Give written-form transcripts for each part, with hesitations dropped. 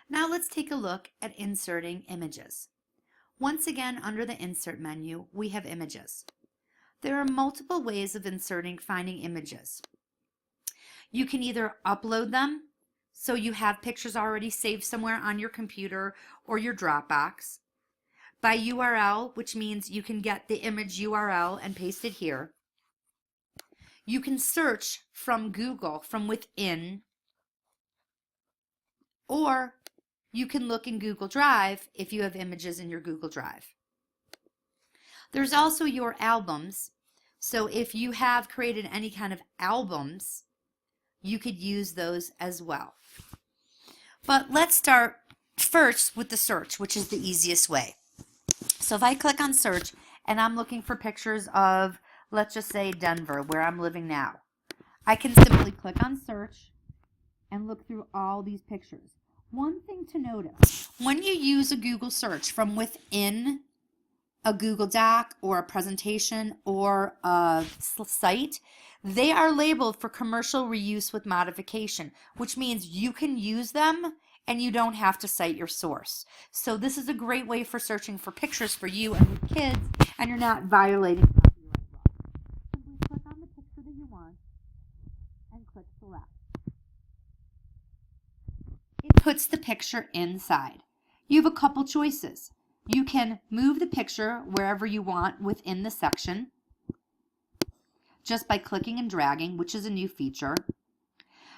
Now let's take a look at inserting images. Once again, under the Insert menu, we have images. There are multiple ways of finding images. You can either upload them, so you have pictures already saved somewhere on your computer or your Dropbox, by URL, which means you can get the image URL and paste it here. You can search from Google from within, or you can look in Google Drive if you have images in your Google Drive. There's also your albums. So if you have created any kind of albums, you could use those as well. But let's start first with the search, which is the easiest way. So if I click on search and I'm looking for pictures of, let's just say, Denver, where I'm living now, I can simply click on search and look through all these pictures. One thing to notice, when you use a Google search from within a Google Doc or a presentation or a site, they are labeled for commercial reuse with modification, which means you can use them and you don't have to cite your source. So this is a great way for searching for pictures for you and your kids, and you're not violating copyright law. Simply click on the picture that you want and click select. It puts the picture inside. You have a couple choices. You can move the picture wherever you want within the section just by clicking and dragging, which is a new feature.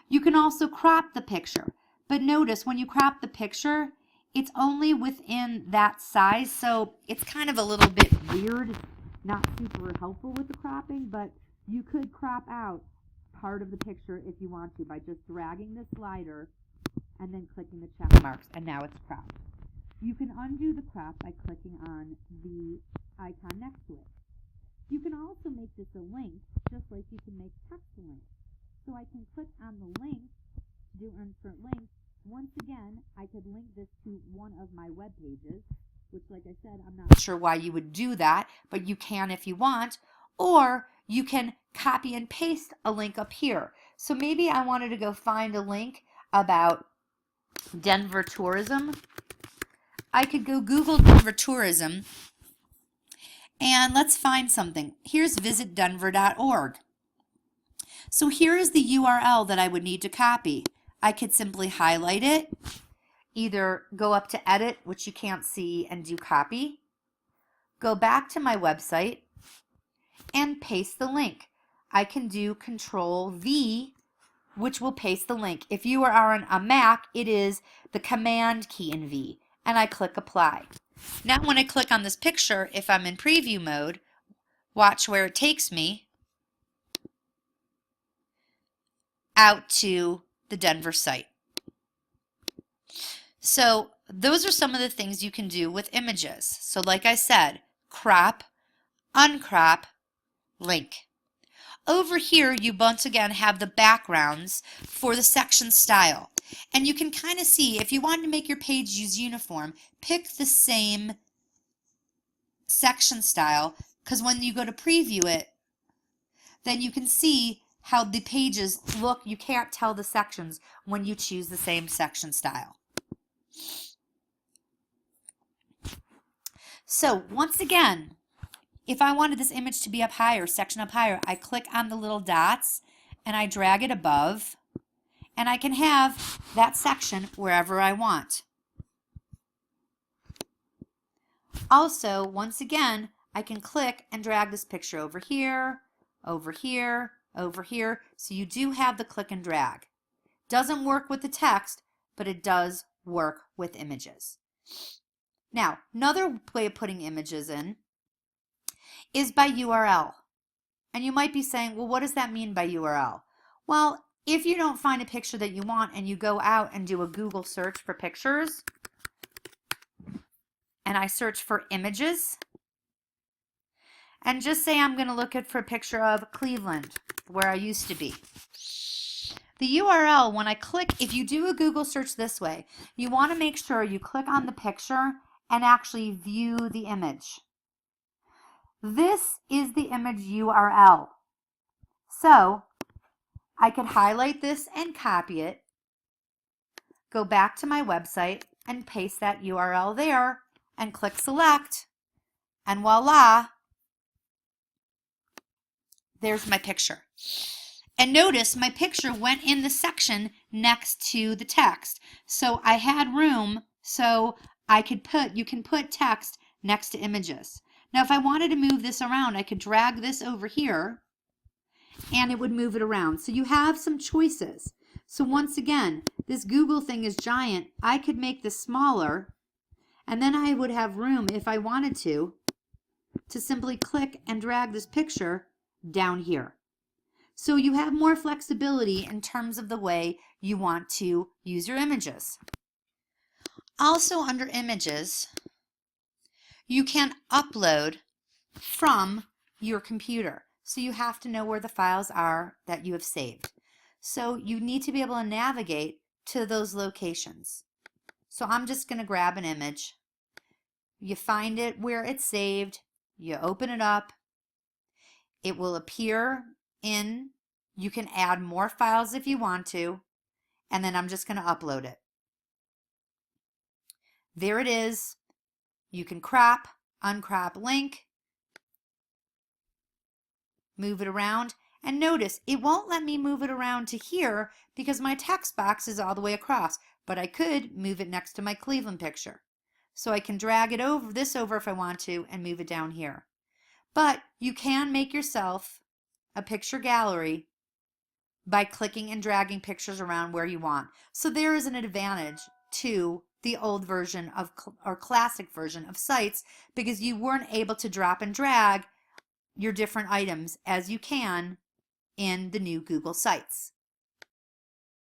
You can also crop the picture, but notice when you crop the picture, it's only within that size, so it's kind of a little bit weird, not super helpful with the cropping, but you could crop out part of the picture if you want to by just dragging the slider and then clicking the check marks, and now it's cropped. You can undo the crop by clicking on the icon next to it. You can also make this a link, just like you can make text a link. So I can click on the link to do insert link. Once again, I could link this to one of my web pages, which, like I said, I'm not sure why you would do that, but you can if you want. Or you can copy and paste a link up here. So maybe I wanted to go find a link about Denver tourism. I could go Google Denver tourism, and let's find something. Here's visitdenver.org. So here is the URL that I would need to copy. I could simply highlight it, either go up to edit, which you can't see, and do copy, go back to my website, and paste the link. I can do Control V, which will paste the link. If you are on a Mac, it is the Command key in V, and I click Apply. Now when I click on this picture, if I'm in preview mode, watch where it takes me out to the Denver site. So those are some of the things you can do with images. So like I said, crop, uncrop, link. Over here, you once again have the backgrounds for the section style. And you can kind of see, if you wanted to make your page use uniform, pick the same section style, because when you go to preview it, then you can see how the pages look. You can't tell the sections when you choose the same section style. So once again, if I wanted this image to be up higher, section up higher, I click on the little dots and I drag it above, and I can have that section wherever I want. Also, once again, I can click and drag this picture over here, over here, over here. So you do have the click and drag. Doesn't work with the text, but it does work with images. Now, another way of putting images in is by URL. And you might be saying, well, what does that mean by URL? Well, if you don't find a picture that you want and you go out and do a Google search for pictures, and I search for images, and just say I'm going to look for a picture of Cleveland, where I used to be. The URL, when I click, if you do a Google search this way, you want to make sure you click on the picture and actually view the image. This is the image URL. So I could highlight this and copy it, go back to my website and paste that URL there and click select, and voila, there's my picture. And notice my picture went in the section next to the text. So I had room so I could you can put text next to images. Now if I wanted to move this around, I could drag this over here and it would move it around. So you have some choices. So once again, this Google thing is giant. I could make this smaller, and then I would have room, if I wanted to simply click and drag this picture down here. So you have more flexibility in terms of the way you want to use your images. Also under images, you can upload from your computer. So you have to know where the files are that you have saved. So you need to be able to navigate to those locations. So I'm just going to grab an image. You find it where it's saved. You open it up. It will appear in. You can add more files if you want to. And then I'm just going to upload it. There it is. You can crop, uncrop link, move it around, and notice it won't let me move it around to here because my text box is all the way across, but I could move it next to my Cleveland picture. So I can drag it over, this over if I want to, and move it down here. But you can make yourself a picture gallery by clicking and dragging pictures around where you want. So there is an advantage to the old version of, or classic version of Sites, because you weren't able to drop and drag your different items as you can in the new Google Sites.